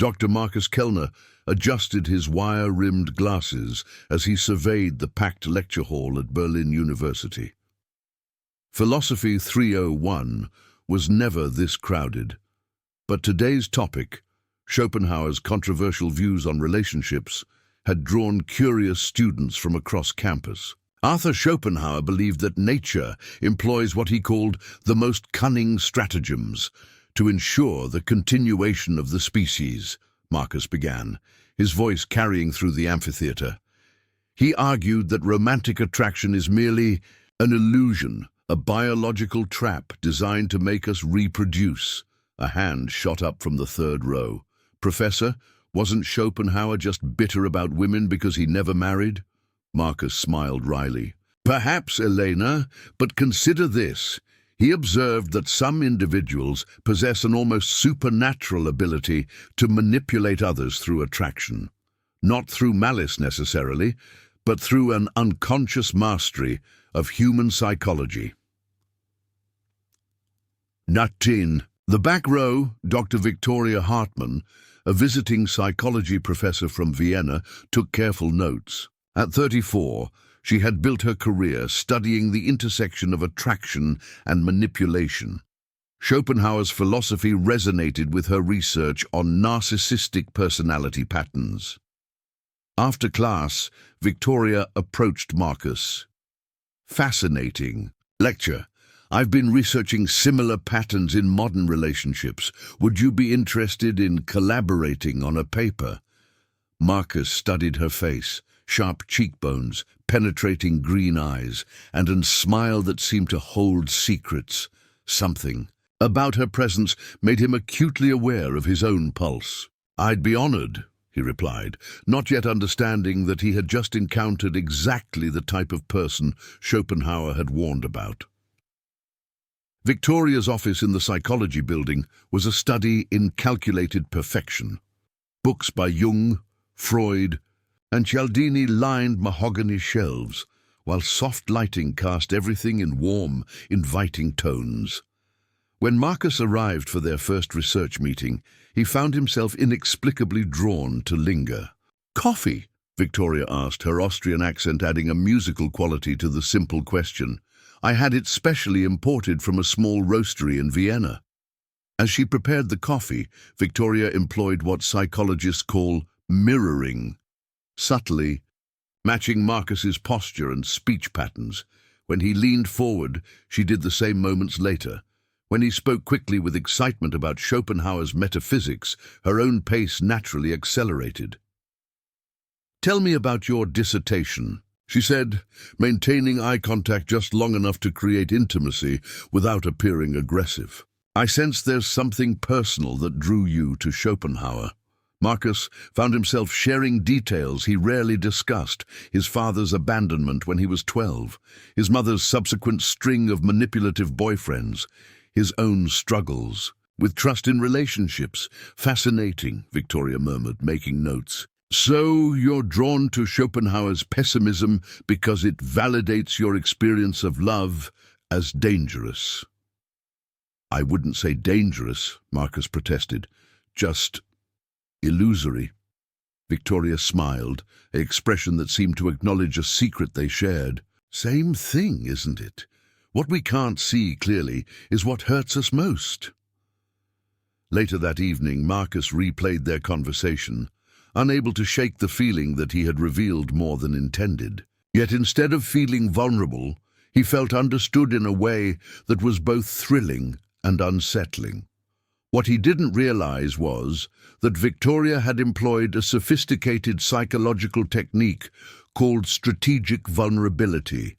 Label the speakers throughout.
Speaker 1: Dr. Marcus Kellner adjusted his wire-rimmed glasses as he surveyed the packed lecture hall at Berlin University. Philosophy 301 was never this crowded, but today's topic, Schopenhauer's controversial views on relationships, had drawn curious students from across campus. Arthur Schopenhauer believed that nature employs what he called the most cunning stratagems to ensure the continuation of the species, Marcus began, his voice carrying through the amphitheater. He argued that romantic attraction is merely an illusion, a biological trap designed to make us reproduce. A hand shot up from the third row. Professor, wasn't Schopenhauer just bitter about women because he never married? Marcus smiled wryly. Perhaps, Elena, but consider this. He observed that some individuals possess an almost supernatural ability to manipulate others through attraction. Not through malice necessarily, but through an unconscious mastery of human psychology. 19. The back row, Dr. Victoria Hartmann, a visiting psychology professor from Vienna, took careful notes. At 34, she had built her career studying the intersection of attraction and manipulation. Schopenhauer's philosophy resonated with her research on narcissistic personality patterns. After class, Victoria approached Marcus. Fascinating. Lecture. I've been researching similar patterns in modern relationships. Would you be interested in collaborating on a paper? Marcus studied her face, sharp cheekbones, penetrating green eyes, and a smile that seemed to hold secrets. Something about her presence made him acutely aware of his own pulse. I'd be honored, he replied, not yet understanding that he had just encountered exactly the type of person Schopenhauer had warned about. Victoria's office in the psychology building was a study in calculated perfection. Books by Jung, Freud, and Cialdini lined mahogany shelves, while soft lighting cast everything in warm, inviting tones. When Marcus arrived for their first research meeting, he found himself inexplicably drawn to linger. "Coffee?" Victoria asked, her Austrian accent adding a musical quality to the simple question. "I had it specially imported from a small roastery in Vienna." As she prepared the coffee, Victoria employed what psychologists call mirroring, subtly matching Marcus's posture and speech patterns. When he leaned forward, she did the same moments later. When he spoke quickly with excitement about Schopenhauer's metaphysics, her own pace naturally accelerated. "Tell me about your dissertation," she said, maintaining eye contact just long enough to create intimacy without appearing aggressive. "I sense there's something personal that drew you to Schopenhauer." Marcus found himself sharing details he rarely discussed: his father's abandonment when he was 12, his mother's subsequent string of manipulative boyfriends, his own struggles with trust in relationships. "Fascinating," Victoria murmured, making notes. "So you're drawn to Schopenhauer's pessimism because it validates your experience of love as dangerous." "I wouldn't say dangerous," Marcus protested. "Just illusory." Victoria smiled, an expression that seemed to acknowledge a secret they shared. "Same thing, isn't it? What we can't see clearly is what hurts us most." Later that evening, Marcus replayed their conversation, unable to shake the feeling that he had revealed more than intended. Yet instead of feeling vulnerable, he felt understood in a way that was both thrilling and unsettling. What he didn't realize was that Victoria had employed a sophisticated psychological technique called strategic vulnerability,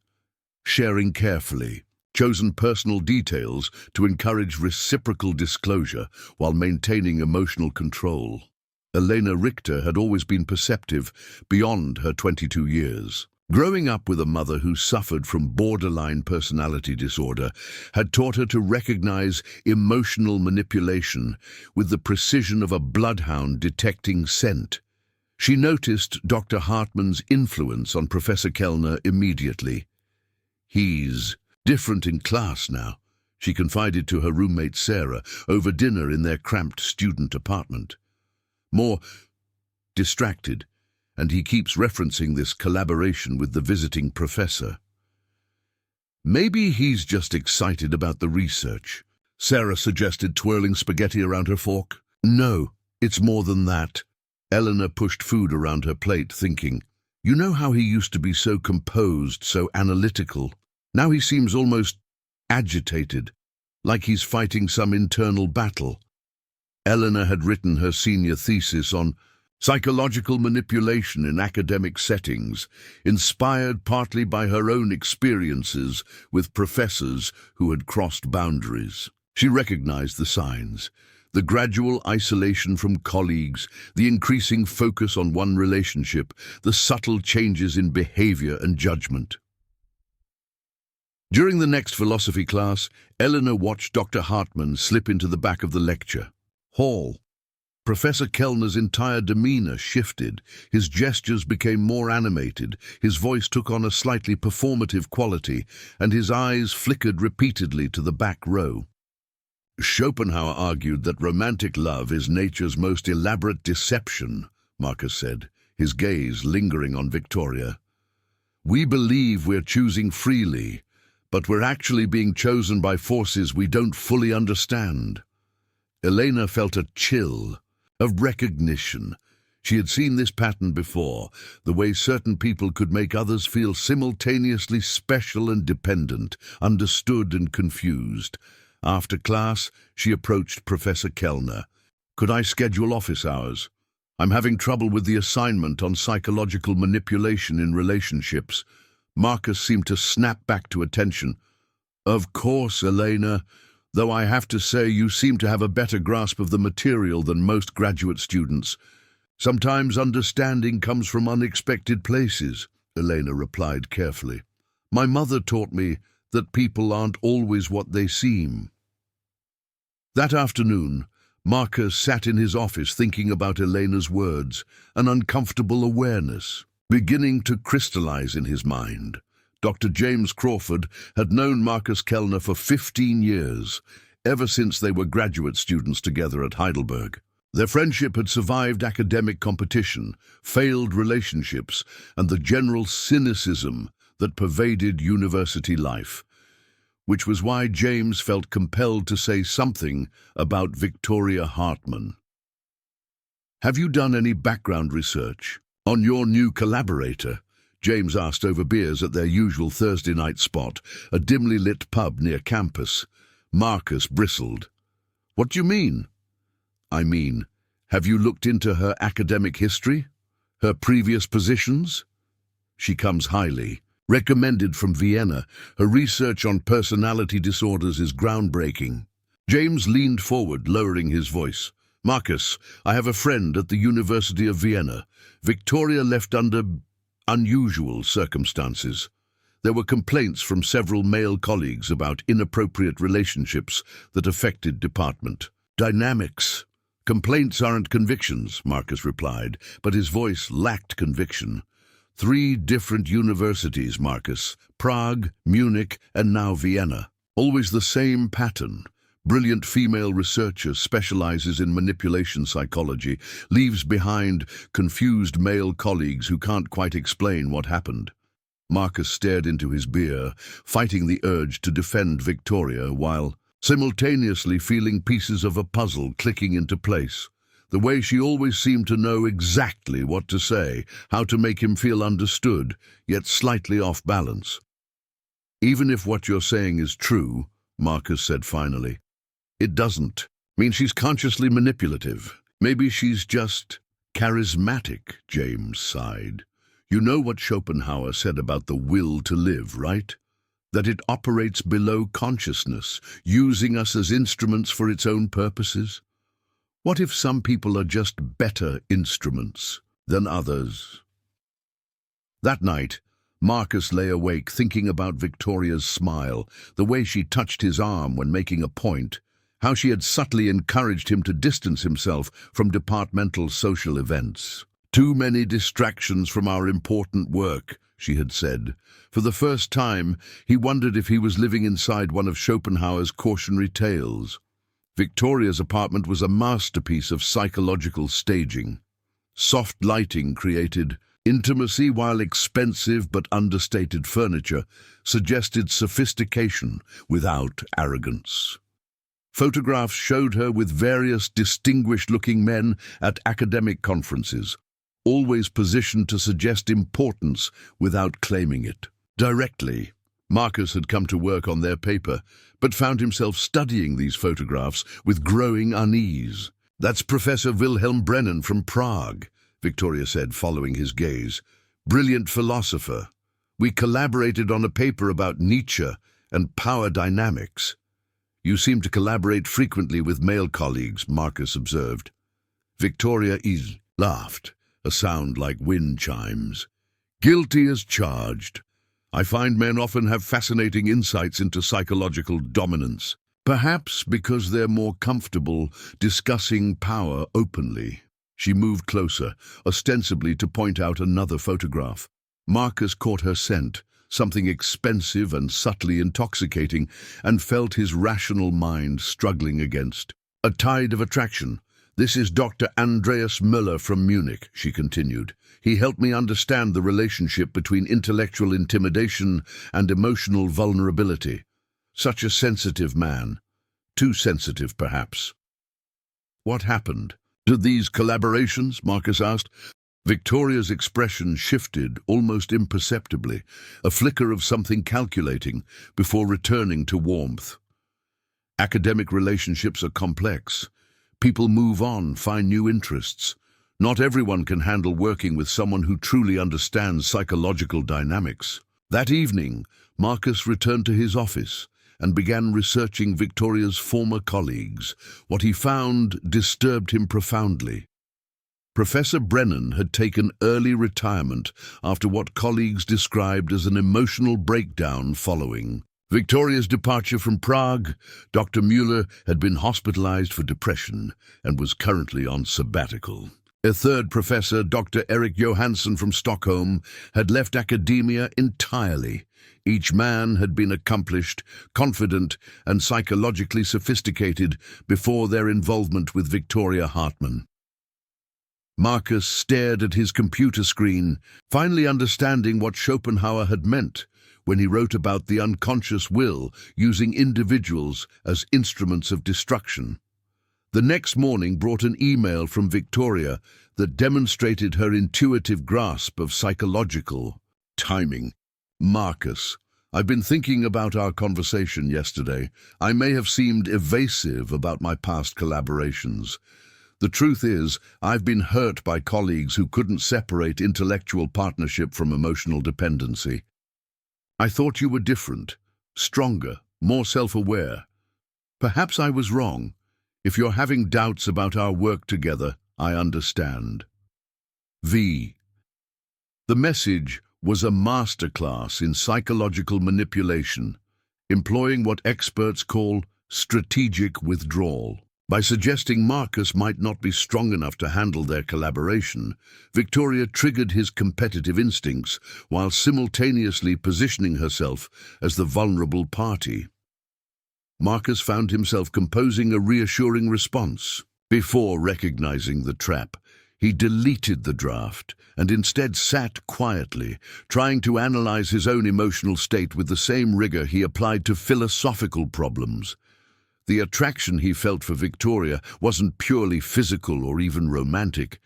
Speaker 1: sharing carefully, chosen personal details to encourage reciprocal disclosure while maintaining emotional control. Elena Richter had always been perceptive beyond her 22 years. Growing up with a mother who suffered from borderline personality disorder had taught her to recognize emotional manipulation with the precision of a bloodhound detecting scent. She noticed Dr. Hartmann's influence on Professor Kellner immediately. "He's different in class now," she confided to her roommate Sarah over dinner in their cramped student apartment. more distracted, and he keeps referencing this collaboration with the visiting professor. Maybe he's just excited about the research, Sarah suggested, twirling spaghetti around her fork. No, it's more than that. Eleanor pushed food around her plate, thinking, you know how he used to be so composed, so analytical? Now he seems almost agitated, like he's fighting some internal battle. Eleanor had written her senior thesis on psychological manipulation in academic settings, inspired partly by her own experiences with professors who had crossed boundaries. She recognized the signs: the gradual isolation from colleagues, the increasing focus on one relationship, the subtle changes in behavior and judgment. During the next philosophy class, Eleanor watched Dr. Hartmann slip into the back of the lecture hall. Professor Kellner's entire demeanor shifted. His gestures became more animated, his voice took on a slightly performative quality, and his eyes flickered repeatedly to the back row. Schopenhauer argued that romantic love is nature's most elaborate deception, Marcus said, his gaze lingering on Victoria. We believe we're choosing freely, but we're actually being chosen by forces we don't fully understand. Elena felt a chill of recognition. She had seen this pattern before, the way certain people could make others feel simultaneously special and dependent, understood and confused. After class, she approached Professor Kellner. Could I schedule office hours? I'm having trouble with the assignment on psychological manipulation in relationships. Marcus seemed to snap back to attention. Of course, Elena. Though I have to say you seem to have a better grasp of the material than most graduate students. Sometimes understanding comes from unexpected places, Elena replied carefully. My mother taught me that people aren't always what they seem. That afternoon, Marcus sat in his office thinking about Elena's words, an uncomfortable awareness beginning to crystallize in his mind. Dr. James Crawford had known Marcus Kellner for 15 years, ever since they were graduate students together at Heidelberg. Their friendship had survived academic competition, failed relationships, and the general cynicism that pervaded university life, which was why James felt compelled to say something about Victoria Hartmann. Have you done any background research on your new collaborator? James asked over beers at their usual Thursday night spot, a dimly lit pub near campus. Marcus bristled. What do you mean? I mean, have you looked into her academic history? Her previous positions? She comes highly recommended from Vienna. Her research on personality disorders is groundbreaking. James leaned forward, lowering his voice. Marcus, I have a friend at the University of Vienna. Victoria left under unusual circumstances. There were complaints from several male colleagues about inappropriate relationships that affected department dynamics. Complaints aren't convictions, Marcus replied, but his voice lacked conviction. 3 different universities, Marcus. Prague, Munich, and now Vienna. Always the same pattern. Brilliant female researcher specializes in manipulation psychology, leaves behind confused male colleagues who can't quite explain what happened. Marcus stared into his beer, fighting the urge to defend Victoria while simultaneously feeling pieces of a puzzle clicking into place. The way she always seemed to know exactly what to say, how to make him feel understood, yet slightly off balance. Even if what you're saying is true, Marcus said finally, it doesn't mean she's consciously manipulative. Maybe she's just charismatic, James sighed. You know what Schopenhauer said about the will to live, right? That it operates below consciousness, using us as instruments for its own purposes. What if some people are just better instruments than others? That night, Marcus lay awake thinking about Victoria's smile, the way she touched his arm when making a point, how she had subtly encouraged him to distance himself from departmental social events. Too many distractions from our important work, she had said. For the first time, he wondered if he was living inside one of Schopenhauer's cautionary tales. Victoria's apartment was a masterpiece of psychological staging. Soft lighting created intimacy, while expensive but understated furniture suggested sophistication without arrogance. Photographs showed her with various distinguished-looking men at academic conferences, always positioned to suggest importance without claiming it directly. Marcus had come to work on their paper, but found himself studying these photographs with growing unease. "That's Professor Wilhelm Brennan from Prague," Victoria said, following his gaze. "Brilliant philosopher. We collaborated on a paper about Nietzsche and power dynamics." "You seem to collaborate frequently with male colleagues," Marcus observed. Victoria laughed, a sound like wind chimes. "Guilty as charged. I find men often have fascinating insights into psychological dominance, perhaps because they're more comfortable discussing power openly." She moved closer, ostensibly to point out another photograph. Marcus caught her scent, something expensive and subtly intoxicating, and felt his rational mind struggling against a tide of attraction. "This is Dr. Andreas Müller from Munich," she continued. "He helped me understand the relationship between intellectual intimidation and emotional vulnerability. Such a sensitive man. Too sensitive, perhaps." "What happened to these collaborations?" Marcus asked. Victoria's expression shifted almost imperceptibly, a flicker of something calculating, before returning to warmth. "Academic relationships are complex. People move on, find new interests. Not everyone can handle working with someone who truly understands psychological dynamics." That evening, Marcus returned to his office and began researching Victoria's former colleagues. What he found disturbed him profoundly. Professor Brennan had taken early retirement after what colleagues described as an emotional breakdown following Victoria's departure from Prague. Dr. Müller had been hospitalized for depression and was currently on sabbatical. A third professor, Dr. Erik Johansson from Stockholm, had left academia entirely. Each man had been accomplished, confident, and psychologically sophisticated before their involvement with Victoria Hartmann. Marcus stared at his computer screen, finally understanding what Schopenhauer had meant when he wrote about the unconscious will using individuals as instruments of destruction. The next morning brought an email from Victoria that demonstrated her intuitive grasp of psychological timing. "Marcus, I've been thinking about our conversation yesterday. I may have seemed evasive about my past collaborations. The truth is, I've been hurt by colleagues who couldn't separate intellectual partnership from emotional dependency. I thought you were different, stronger, more self-aware. Perhaps I was wrong. If you're having doubts about our work together, I understand." V. The message was a masterclass in psychological manipulation, employing what experts call strategic withdrawal. By suggesting Marcus might not be strong enough to handle their collaboration, Victoria triggered his competitive instincts while simultaneously positioning herself as the vulnerable party. Marcus found himself composing a reassuring response. Before recognizing the trap, he deleted the draft and instead sat quietly, trying to analyze his own emotional state with the same rigor he applied to philosophical problems. The attraction he felt for Victoria wasn't purely physical or even romantic.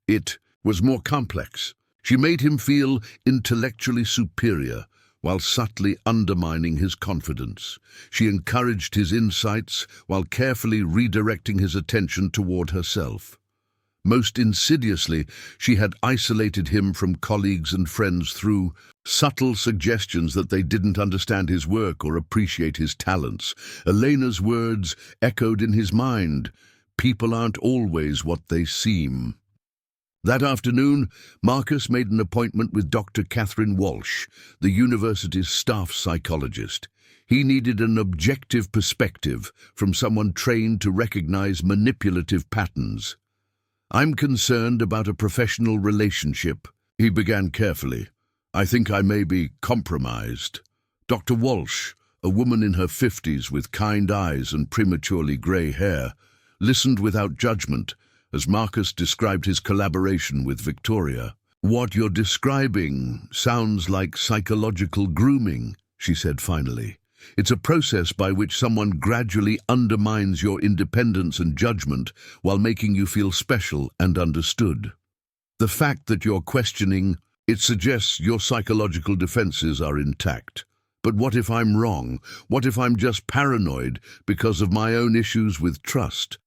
Speaker 1: It was more complex. She made him feel intellectually superior while subtly undermining his confidence. She encouraged his insights while carefully redirecting his attention toward herself. Most insidiously, she had isolated him from colleagues and friends through subtle suggestions that they didn't understand his work or appreciate his talents. Elena's words echoed in his mind, "People aren't always what they seem." That afternoon, Marcus made an appointment with Dr. Catherine Walsh, the university's staff psychologist. He needed an objective perspective from someone trained to recognize manipulative patterns. "I'm concerned about a professional relationship," he began carefully. "I think I may be compromised." Dr. Walsh, a a woman in her 50s with kind eyes and prematurely grey hair, listened without judgment as Marcus described his collaboration with Victoria. "What you're describing sounds like psychological grooming," she said finally. "It's a process by which someone gradually undermines your independence and judgment while making you feel special and understood. The fact that you're questioning, it suggests your psychological defenses are intact. But what if I'm wrong? What if I'm just paranoid because of my own issues with trust?"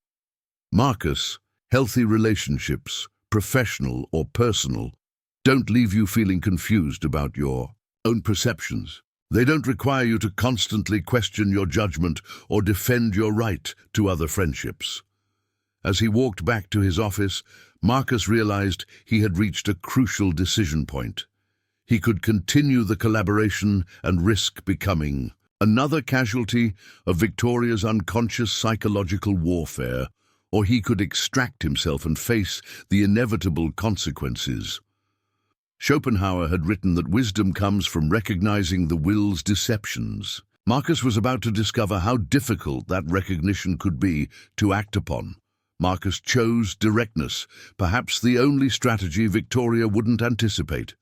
Speaker 1: Marcus, healthy relationships, professional or personal, don't leave you feeling confused about your own perceptions. They don't require you to constantly question your judgment or defend your right to other friendships. As he walked back to his office, Marcus realized he had reached a crucial decision point. He could continue the collaboration and risk becoming another casualty of Victoria's unconscious psychological warfare, or he could extract himself and face the inevitable consequences. Schopenhauer had written that wisdom comes from recognizing the will's deceptions. Marcus was about to discover how difficult that recognition could be to act upon. Marcus chose directness, perhaps the only strategy Victoria wouldn't anticipate.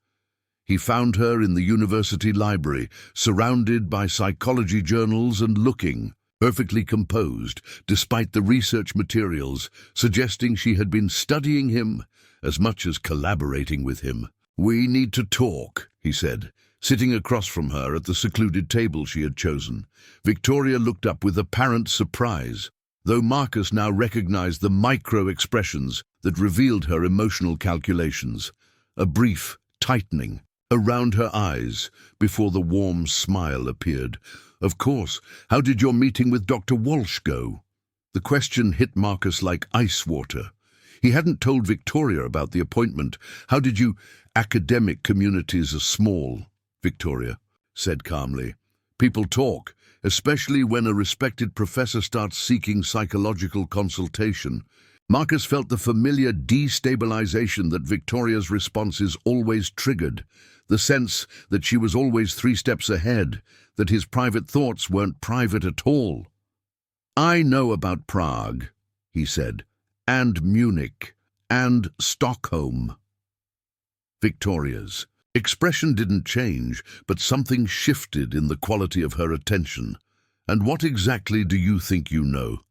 Speaker 1: He found her in the university library, surrounded by psychology journals and looking perfectly composed, despite the research materials suggesting she had been studying him as much as collaborating with him. "We need to talk," he said, sitting across from her at the secluded table she had chosen. Victoria looked up with apparent surprise, though Marcus now recognized the micro-expressions that revealed her emotional calculations. A brief tightening around her eyes before the warm smile appeared. "Of course. How did your meeting with Dr. Walsh go?" The question hit Marcus like ice water. He hadn't told Victoria about the appointment. "How did you—" "Academic communities are small," Victoria said calmly. "People talk, especially when a respected professor starts seeking psychological consultation." Marcus felt the familiar destabilization that Victoria's responses always triggered, the sense that she was always 3 steps ahead, that his private thoughts weren't private at all. "I know about Prague," he said, "and Munich, and Stockholm." Victoria's expression didn't change, but something shifted in the quality of her attention. "And what exactly do you think you know?"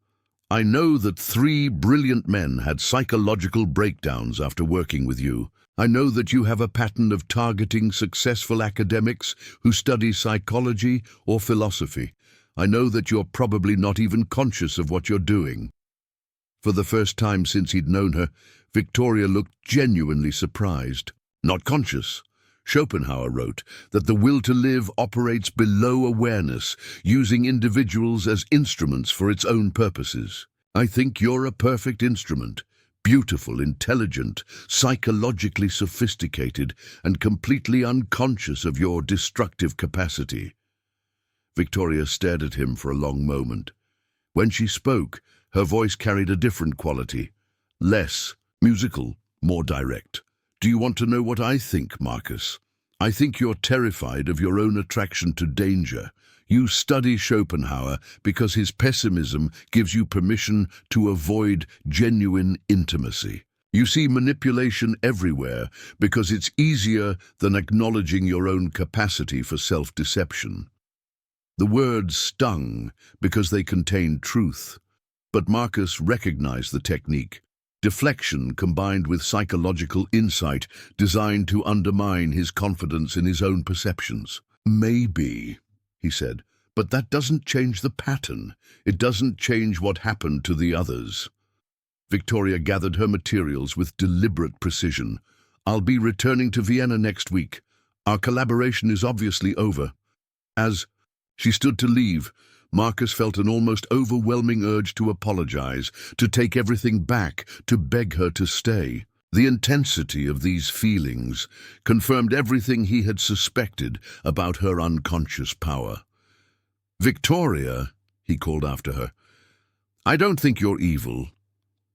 Speaker 1: "I know that 3 brilliant men had psychological breakdowns after working with you. I know that you have a pattern of targeting successful academics who study psychology or philosophy. I know that you're probably not even conscious of what you're doing." For the first time since he'd known her, Victoria looked genuinely surprised. "Not conscious?" Schopenhauer wrote that the will to live operates below awareness, using individuals as instruments for its own purposes. I think you're a perfect instrument, beautiful, intelligent, psychologically sophisticated, and completely unconscious of your destructive capacity. Victoria stared at him for a long moment. When she spoke, her voice carried a different quality, less musical, more direct. "Do you want to know what I think, Marcus? I think you're terrified of your own attraction to danger. You study Schopenhauer because his pessimism gives you permission to avoid genuine intimacy. You see manipulation everywhere because it's easier than acknowledging your own capacity for self-deception." The words stung because they contained truth, but Marcus recognized the technique. Deflection combined with psychological insight designed to undermine his confidence in his own perceptions. "Maybe," he said, "but that doesn't change the pattern. It doesn't change what happened to the others." Victoria gathered her materials with deliberate precision. "I'll be returning to Vienna next week. Our collaboration is obviously over." As she stood to leave, Marcus felt an almost overwhelming urge to apologize, to take everything back, to beg her to stay. The intensity of these feelings confirmed everything he had suspected about her unconscious power. "Victoria," he called after her, "I don't think you're evil.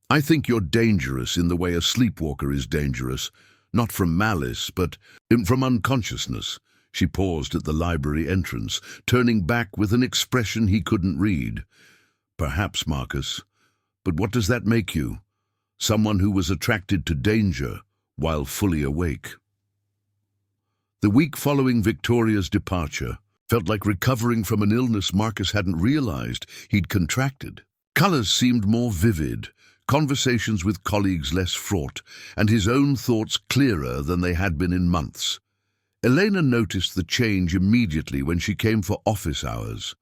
Speaker 1: I think you're dangerous in the way a sleepwalker is dangerous, not from malice, but from unconsciousness." She paused at the library entrance, turning back with an expression he couldn't read. Perhaps, Marcus. But what does that make you? Someone who was attracted to danger while fully awake. The week following Victoria's departure felt like recovering from an illness Marcus hadn't realized he'd contracted. Colors seemed more vivid, conversations with colleagues less fraught, and his own thoughts clearer than they had been in months. Elena noticed the change immediately when she came for office hours.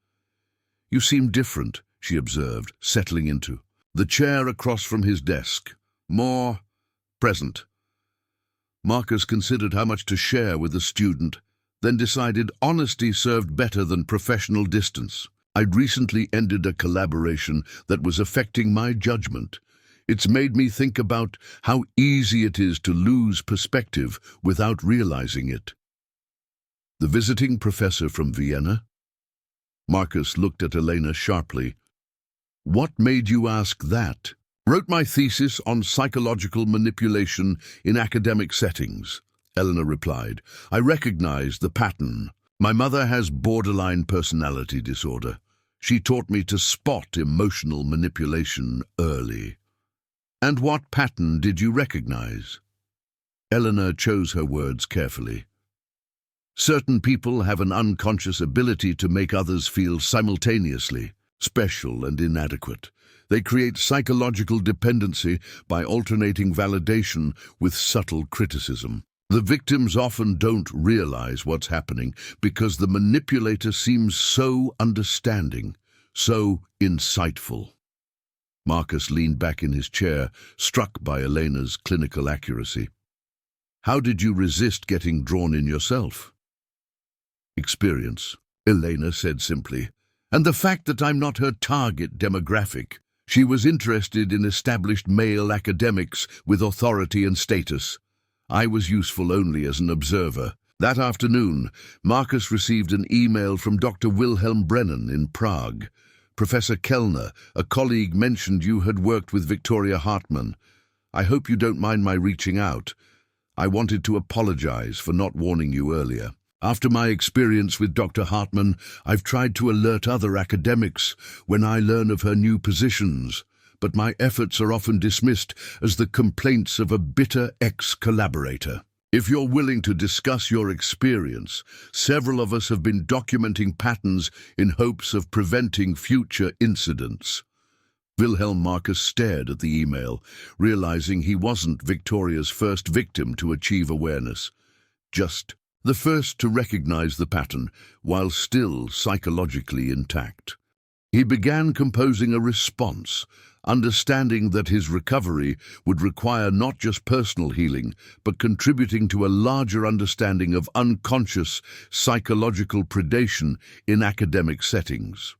Speaker 1: "You seem different," she observed, settling into the chair across from his desk. "More present." Marcus considered how much to share with the student, then decided honesty served better than professional distance. "I'd recently ended a collaboration that was affecting my judgment. It's made me think about how easy it is to lose perspective without realizing it." The visiting professor from Vienna? Marcus looked at Elena sharply. "What made you ask that?" "Wrote my thesis on psychological manipulation in academic settings," Elena replied. "I recognized the pattern. My mother has borderline personality disorder. She taught me to spot emotional manipulation early." "And what pattern did you recognize?" Elena chose her words carefully. "Certain people have an unconscious ability to make others feel simultaneously special and inadequate. They create psychological dependency by alternating validation with subtle criticism. The victims often don't realize what's happening because the manipulator seems so understanding, so insightful." Marcus leaned back in his chair, struck by Elena's clinical accuracy. "How did you resist getting drawn in yourself?" "Experience," Elena said simply. "And the fact that I'm not her target demographic." She was interested in established male academics with authority and status. I was useful only as an observer. That afternoon, Marcus received an email from Dr. Wilhelm Brennan in Prague. "Professor Kellner, a colleague, mentioned you had worked with Victoria Hartmann. I hope you don't mind my reaching out. I wanted to apologize for not warning you earlier. After my experience with Dr. Hartmann, I've tried to alert other academics when I learn of her new positions, but my efforts are often dismissed as the complaints of a bitter ex-collaborator. If you're willing to discuss your experience, several of us have been documenting patterns in hopes of preventing future incidents." Wilhelm Marcus stared at the email, realizing he wasn't Victoria's first victim to achieve awareness. Just the first to recognize the pattern, while still psychologically intact. He began composing a response, understanding that his recovery would require not just personal healing, but contributing to a larger understanding of unconscious psychological predation in academic settings.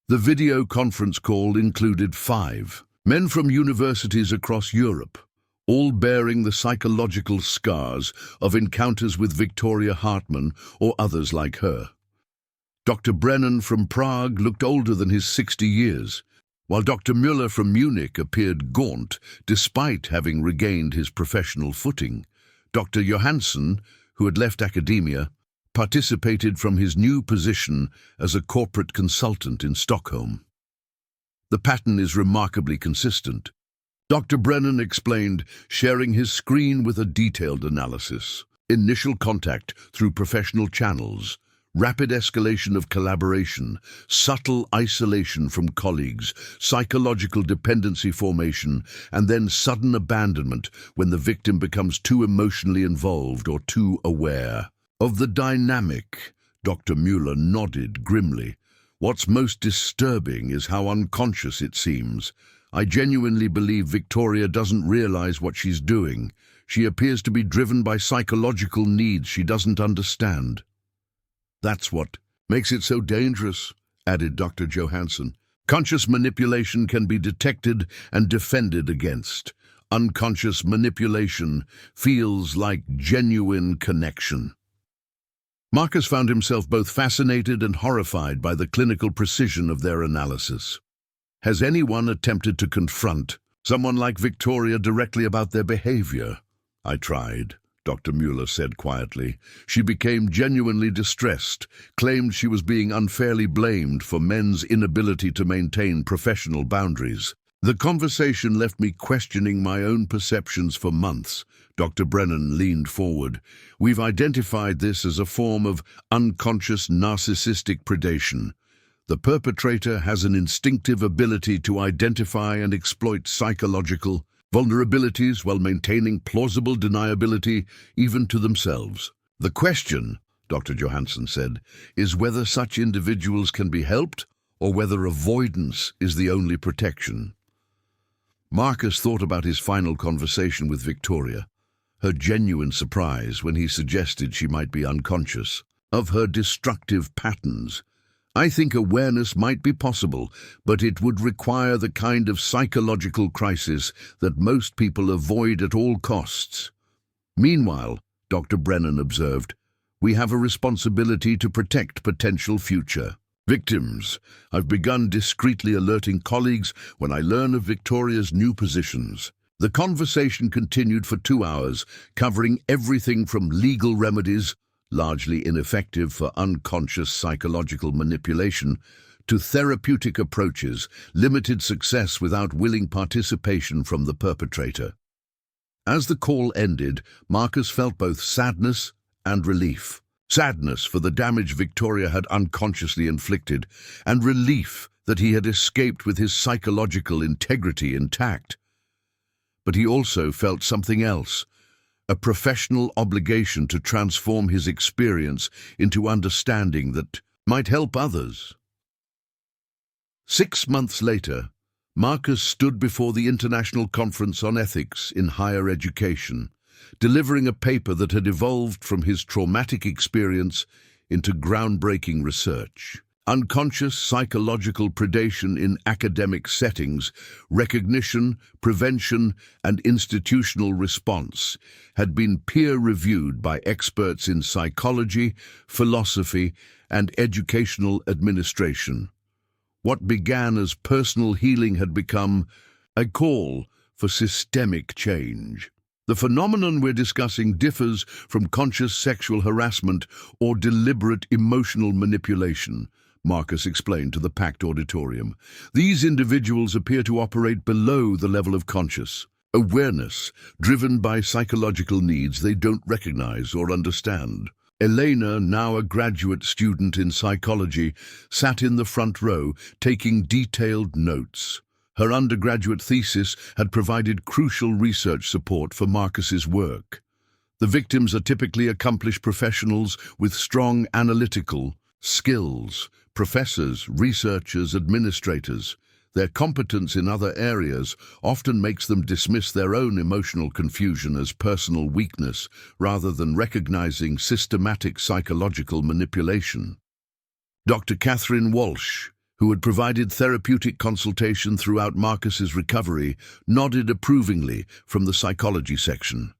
Speaker 1: The video conference call included 5 men from universities across Europe, all bearing the psychological scars of encounters with Victoria Hartmann or others like her. Dr. Brennan from Prague looked older than his 60 years, while Dr. Müller from Munich appeared gaunt despite having regained his professional footing. Dr. Johansson, who had left academia, participated from his new position as a corporate consultant in Stockholm. "The pattern is remarkably consistent," Dr. Brennan explained, sharing his screen with a detailed analysis. "Initial contact through professional channels, rapid escalation of collaboration, subtle isolation from colleagues, psychological dependency formation, and then sudden abandonment when the victim becomes too emotionally involved or too aware." Of the dynamic, Dr. Müller nodded grimly. "What's most disturbing is how unconscious it seems. I genuinely believe Victoria doesn't realize what she's doing. She appears to be driven by psychological needs she doesn't understand." "That's what makes it so dangerous," added Dr. Johansson. "Conscious manipulation can be detected and defended against. Unconscious manipulation feels like genuine connection." Marcus found himself both fascinated and horrified by the clinical precision of their analysis. Has anyone attempted to confront someone like Victoria directly about their behavior? I tried, Dr. Mueller said quietly. She became genuinely distressed, claimed she was being unfairly blamed for men's inability to maintain professional boundaries. The conversation left me questioning my own perceptions for months. Dr. Brennan leaned forward. We've identified this as a form of unconscious narcissistic predation. The perpetrator has an instinctive ability to identify and exploit psychological vulnerabilities while maintaining plausible deniability even to themselves. The question, Dr. Johansson said, is whether such individuals can be helped or whether avoidance is the only protection. Marcus thought about his final conversation with Victoria, her genuine surprise when he suggested she might be unconscious of her destructive patterns. I think awareness might be possible, but it would require the kind of psychological crisis that most people avoid at all costs. Meanwhile, Dr. Brennan observed, we have a responsibility to protect potential future victims. I've begun discreetly alerting colleagues when I learn of Victoria's new positions. The conversation continued for 2 hours, covering everything from legal remedies, largely ineffective for unconscious psychological manipulation, to therapeutic approaches, limited success without willing participation from the perpetrator. As the call ended, Marcus felt both sadness and relief. Sadness for the damage Victoria had unconsciously inflicted, and relief that he had escaped with his psychological integrity intact. But he also felt something else, a professional obligation to transform his experience into understanding that might help others. 6 months later, Marcus stood before the International Conference on Ethics in Higher Education, delivering a paper that had evolved from his traumatic experience into groundbreaking research. Unconscious psychological predation in academic settings, recognition, prevention, and institutional response had been peer-reviewed by experts in psychology, philosophy, and educational administration. What began as personal healing had become a call for systemic change. The phenomenon we're discussing differs from conscious sexual harassment or deliberate emotional manipulation, Marcus explained to the packed auditorium. These individuals appear to operate below the level of conscious awareness, driven by psychological needs they don't recognize or understand. Elena, now a graduate student in psychology, sat in the front row, taking detailed notes. Her undergraduate thesis had provided crucial research support for Marcus's work. The victims are typically accomplished professionals with strong analytical skills, professors, researchers, administrators. Their competence in other areas often makes them dismiss their own emotional confusion as personal weakness rather than recognizing systematic psychological manipulation. Dr. Catherine Walsh, who had provided therapeutic consultation throughout Marcus's recovery, nodded approvingly from the psychology section.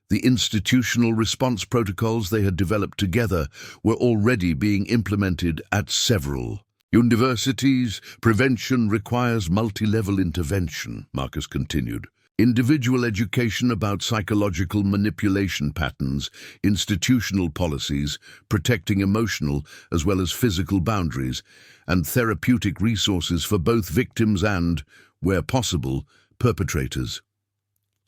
Speaker 1: The institutional response protocols they had developed together were already being implemented at several universities. Prevention requires multi-level intervention, Marcus continued. Individual education about psychological manipulation patterns, institutional policies, protecting emotional as well as physical boundaries, and therapeutic resources for both victims and, where possible, perpetrators.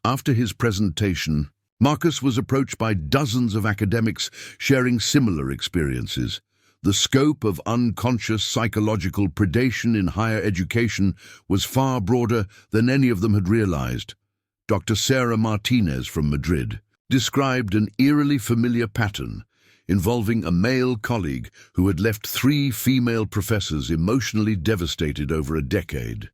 Speaker 1: After his presentation, Marcus was approached by dozens of academics sharing similar experiences. The scope of unconscious psychological predation in higher education was far broader than any of them had realized. Dr. Sarah Martinez from Madrid described an eerily familiar pattern involving a male colleague who had left 3 female professors emotionally devastated over a decade.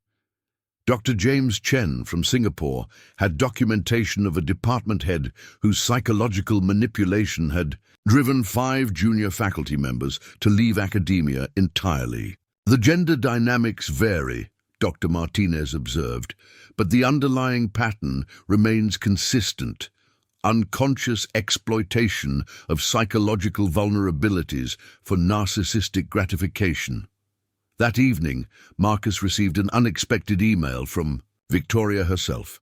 Speaker 1: Dr. James Chen from Singapore had documentation of a department head whose psychological manipulation had driven 5 junior faculty members to leave academia entirely. The gender dynamics vary, Dr. Martinez observed, but the underlying pattern remains consistent: unconscious exploitation of psychological vulnerabilities for narcissistic gratification. That evening, Marcus received an unexpected email from Victoria herself.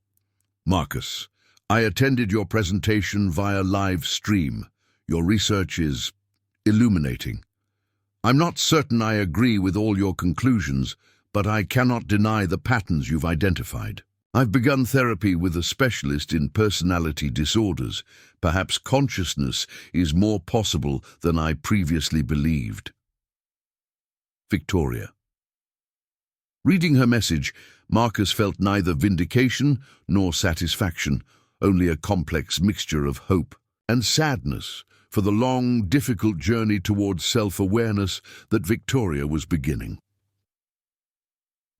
Speaker 1: Marcus, I attended your presentation via live stream. Your research is illuminating. I'm not certain I agree with all your conclusions, but I cannot deny the patterns you've identified. I've begun therapy with a specialist in personality disorders. Perhaps consciousness is more possible than I previously believed. Victoria. Reading her message, Marcus felt neither vindication nor satisfaction, only a complex mixture of hope and sadness for the long, difficult journey towards self-awareness that Victoria was beginning.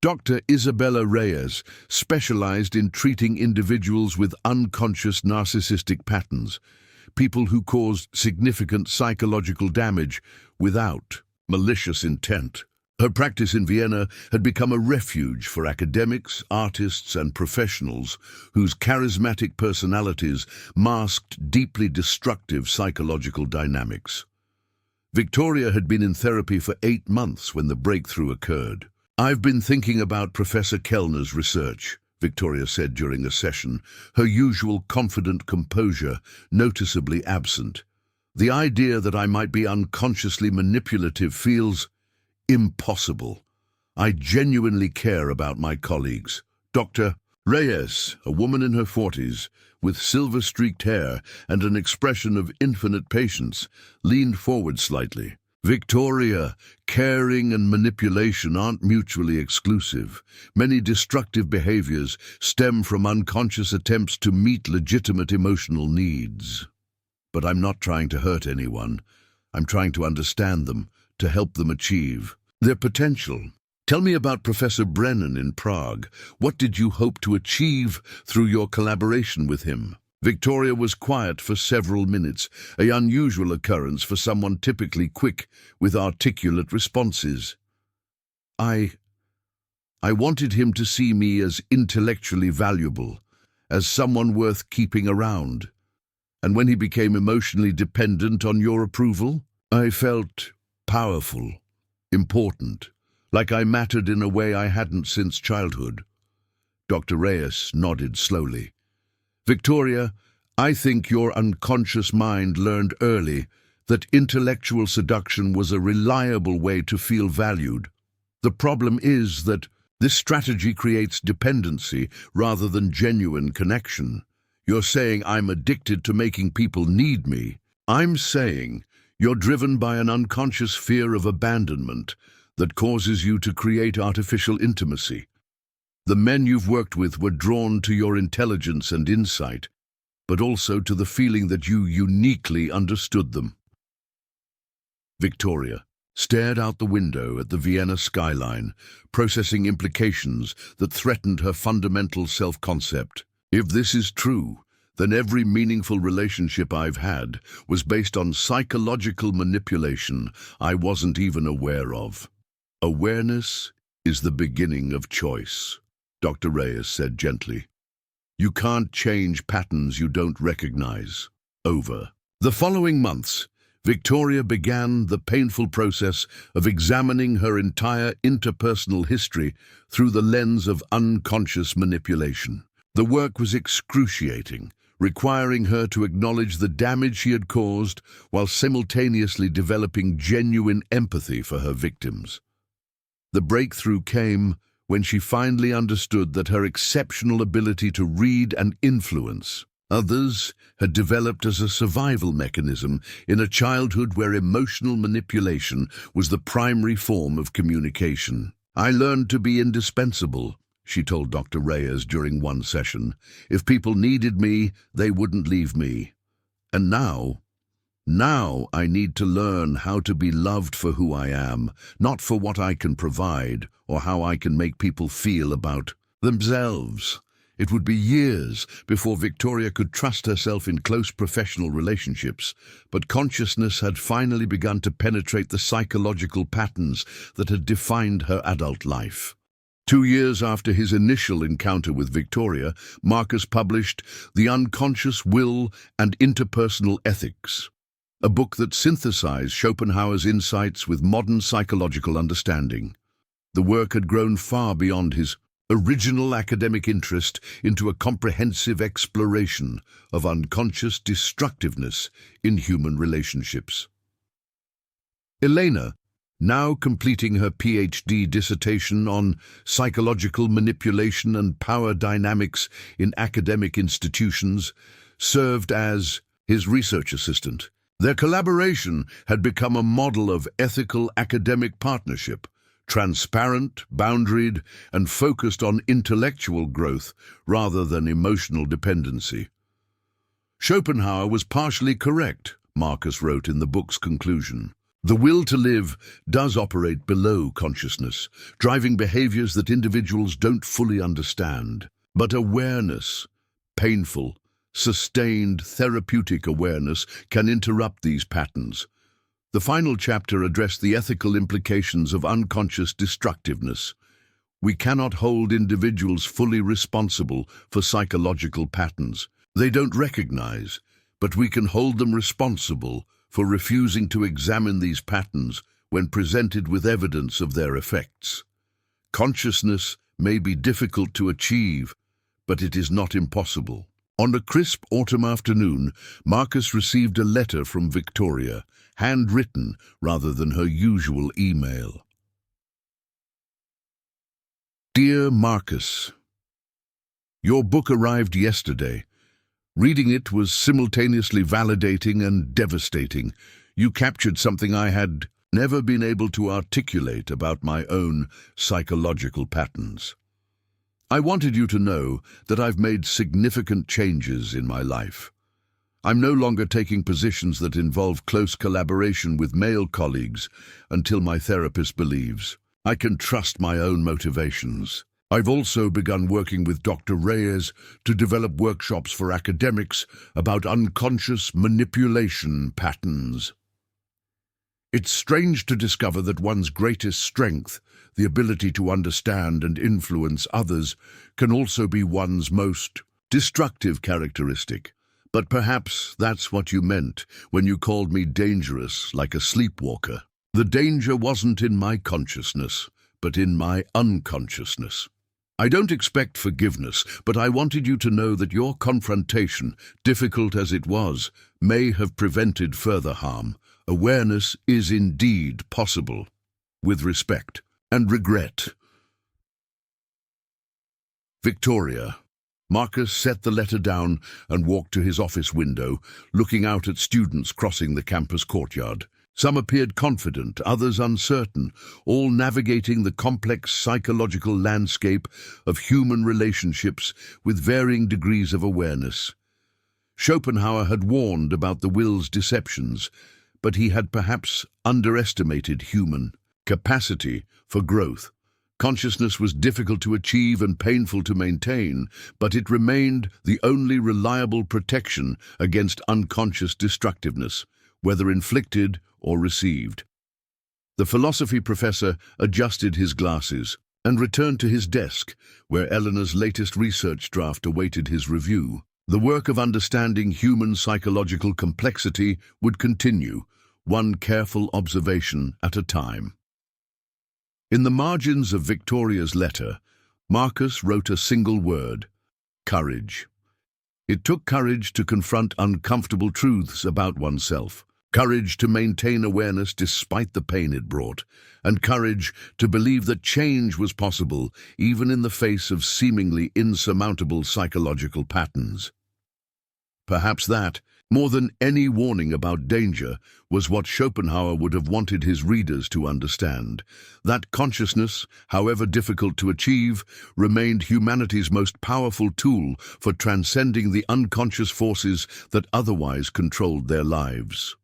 Speaker 1: Dr. Isabella Reyes specialized in treating individuals with unconscious narcissistic patterns, people who caused significant psychological damage without malicious intent. Her practice in Vienna had become a refuge for academics, artists, and professionals whose charismatic personalities masked deeply destructive psychological dynamics. Victoria had been in therapy for 8 months when the breakthrough occurred. I've been thinking about Professor Kellner's research, Victoria said during a session, her usual confident composure noticeably absent. The idea that I might be unconsciously manipulative feels impossible. I genuinely care about my colleagues. Dr. Reyes, a woman in her 40s, with silver-streaked hair and an expression of infinite patience, leaned forward slightly. Victoria, caring and manipulation aren't mutually exclusive. Many destructive behaviors stem from unconscious attempts to meet legitimate emotional needs. But I'm not trying to hurt anyone. I'm trying to understand them, to help them achieve their potential. Tell me about Professor Brennan in Prague. What did you hope to achieve through your collaboration with him? Victoria was quiet for several minutes, an unusual occurrence for someone typically quick with articulate responses. I wanted him to see me as intellectually valuable, as someone worth keeping around. And when he became emotionally dependent on your approval, I felt powerful, important, like I mattered in a way I hadn't since childhood. Dr. Reyes nodded slowly. Victoria, I think your unconscious mind learned early that intellectual seduction was a reliable way to feel valued. The problem is that this strategy creates dependency rather than genuine connection. You're saying I'm addicted to making people need me. I'm saying you're driven by an unconscious fear of abandonment that causes you to create artificial intimacy. The men you've worked with were drawn to your intelligence and insight, but also to the feeling that you uniquely understood them. Victoria stared out the window at the Vienna skyline, processing implications that threatened her fundamental self-concept. If this is true, then every meaningful relationship I've had was based on psychological manipulation I wasn't even aware of. Awareness is the beginning of choice, Dr. Reyes said gently. You can't change patterns you don't recognize. Over the following months, Victoria began the painful process of examining her entire interpersonal history through the lens of unconscious manipulation. The work was excruciating, requiring her to acknowledge the damage she had caused while simultaneously developing genuine empathy for her victims. The breakthrough came when she finally understood that her exceptional ability to read and influence others had developed as a survival mechanism in a childhood where emotional manipulation was the primary form of communication. I learned to be indispensable, she told Dr. Reyes during one session. If people needed me, they wouldn't leave me. And now I need to learn how to be loved for who I am, not for what I can provide or how I can make people feel about themselves. It would be years before Victoria could trust herself in close professional relationships, but consciousness had finally begun to penetrate the psychological patterns that had defined her adult life. 2 years after his initial encounter with Victoria, Marcus published The Unconscious Will and Interpersonal Ethics, a book that synthesized Schopenhauer's insights with modern psychological understanding. The work had grown far beyond his original academic interest into a comprehensive exploration of unconscious destructiveness in human relationships. Elena, now completing her PhD dissertation on psychological manipulation and power dynamics in academic institutions, served as his research assistant. Their collaboration had become a model of ethical academic partnership, transparent, boundaried, and focused on intellectual growth rather than emotional dependency. Schopenhauer was partially correct, Marcus wrote in the book's conclusion. The will to live does operate below consciousness, driving behaviors that individuals don't fully understand. But awareness, painful, sustained therapeutic awareness, can interrupt these patterns. The final chapter addressed the ethical implications of unconscious destructiveness. We cannot hold individuals fully responsible for psychological patterns they don't recognize, but we can hold them responsible for refusing to examine these patterns when presented with evidence of their effects. Consciousness may be difficult to achieve, but it is not impossible. On a crisp autumn afternoon, Marcus received a letter from Victoria, handwritten rather than her usual email. Dear Marcus, your book arrived yesterday. Reading it was simultaneously validating and devastating. You captured something I had never been able to articulate about my own psychological patterns. I wanted you to know that I've made significant changes in my life. I'm no longer taking positions that involve close collaboration with male colleagues until my therapist believes I can trust my own motivations. I've also begun working with Dr. Reyes to develop workshops for academics about unconscious manipulation patterns. It's strange to discover that one's greatest strength, the ability to understand and influence others, can also be one's most destructive characteristic. But perhaps that's what you meant when you called me dangerous, like a sleepwalker. The danger wasn't in my consciousness, but in my unconsciousness. I don't expect forgiveness, but I wanted you to know that your confrontation, difficult as it was, may have prevented further harm. Awareness is indeed possible. With respect and regret. Victoria. Marcus set the letter down and walked to his office window, looking out at students crossing the campus courtyard. Some appeared confident, others uncertain, all navigating the complex psychological landscape of human relationships with varying degrees of awareness. Schopenhauer had warned about the will's deceptions, but he had perhaps underestimated human capacity for growth. Consciousness was difficult to achieve and painful to maintain, but it remained the only reliable protection against unconscious destructiveness, whether inflicted or received. The philosophy professor adjusted his glasses and returned to his desk, where Eleanor's latest research draft awaited his review. The work of understanding human psychological complexity would continue, one careful observation at a time. In the margins of Victoria's letter, Marcus wrote a single word: courage. It took courage to confront uncomfortable truths about oneself, courage to maintain awareness despite the pain it brought, and courage to believe that change was possible even in the face of seemingly insurmountable psychological patterns. Perhaps that, more than any warning about danger, was what Schopenhauer would have wanted his readers to understand. That consciousness, however difficult to achieve, remained humanity's most powerful tool for transcending the unconscious forces that otherwise controlled their lives.